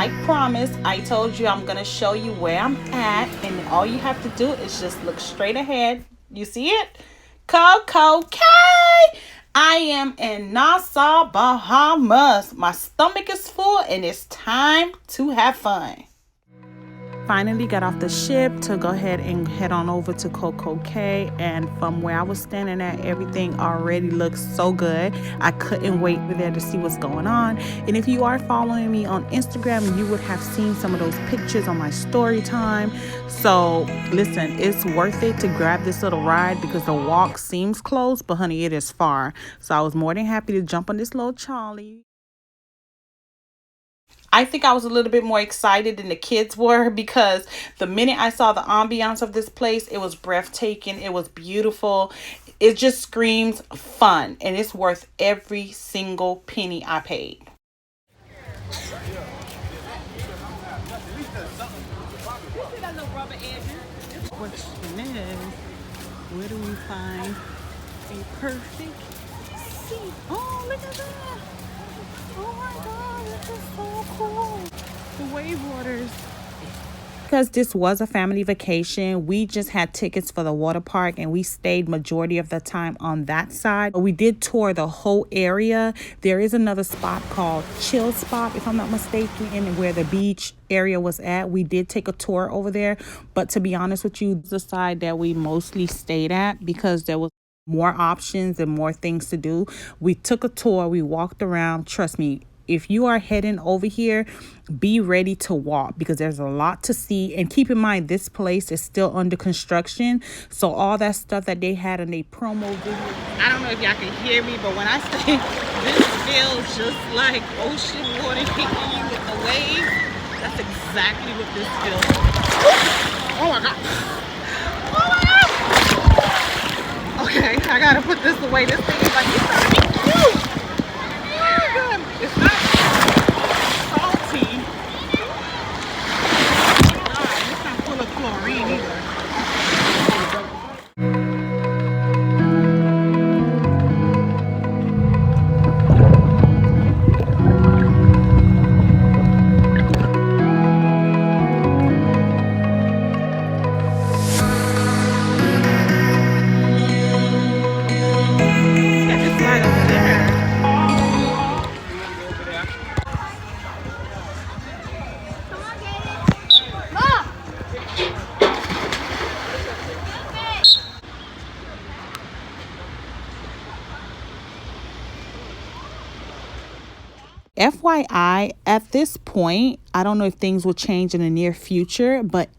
like promised, I told you I'm gonna show you where I'm at, and all you have to do is just look straight ahead. You see it? CocoCay. I am in Nassau, Bahamas. My stomach is full and it's time to have fun. Finally got off the ship to go ahead and head on over to CocoCay, and from where I was standing at, everything already looks so good. I couldn't wait for there to see what's going on. And if you are following me on Instagram, you would have seen some of those pictures on my story time. So listen, it's worth it to grab this little ride because the walk seems close, but honey, it is far. So I was more than happy to jump on this little Charlie. I think I was a little bit more excited than the kids were because the minute I saw the ambiance of this place, it was breathtaking. It was beautiful. It just screams fun, and it's worth every single penny I paid. Question is, where do we find a perfect seat? Oh, look at that. Oh my God, this is so cool. The wave waters. Because this was a family vacation, we just had tickets for the water park and we stayed majority of the time on that side. We did tour the whole area. There is another spot called Chill Spot, if I'm not mistaken, where the beach area was at. We did take a tour over there, but to be honest with you, the side that we mostly stayed at because there was more options and more things to do. We took a tour, we walked around. Trust me, if you are heading over here, be ready to walk because there's a lot to see. And keep in mind, this place is still under construction, so all that stuff that they had in their promo video, I don't know if y'all can hear me, but when I say this feels just like ocean water hitting you with the waves, that's exactly what this feels like. Oh my God. Oh my God. Okay, I gotta put this away. This thing is like, it's trying to be cute. Oh my God. It's not salty. It's not full of chlorine either. FYI, at this point, I don't know if things will change in the near future, but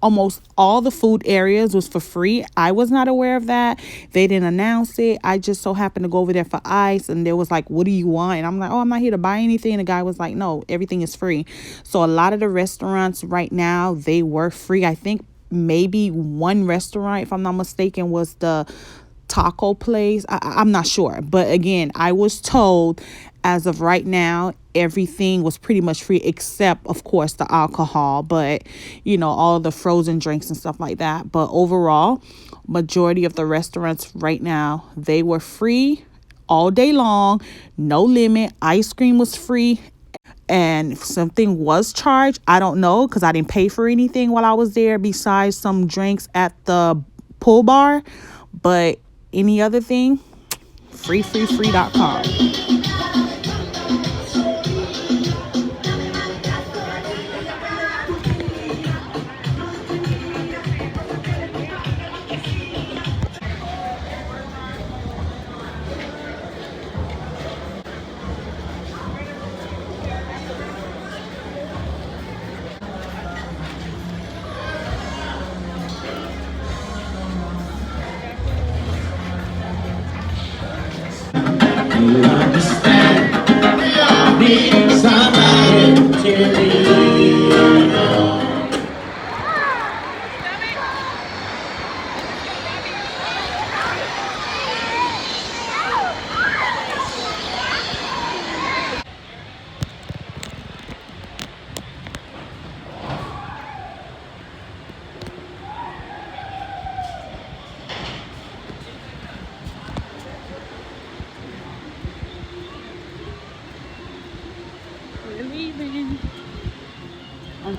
almost all the food areas was for free. I was not aware of that. They didn't announce it. I just so happened to go over there for ice, and there was like, what do you want? And I'm like, oh, I'm not here to buy anything. And the guy was like, no, everything is free. So a lot of the restaurants right now, they were free. I think maybe one restaurant, if I'm not mistaken, was the taco place. I'm not sure, but again, I was told as of right now everything was pretty much free except of course the alcohol, but you know, all the frozen drinks and stuff like that. But overall, majority of the restaurants right now, they were free all day long, no limit. Ice cream was free, and if something was charged, I don't know because I didn't pay for anything while I was there besides some drinks at the pool bar, but any other thing, free.com.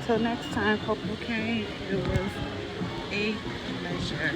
until next time, CocoCay, it was a pleasure.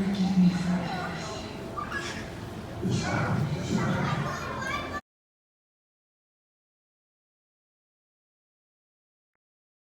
Forgive me for everything.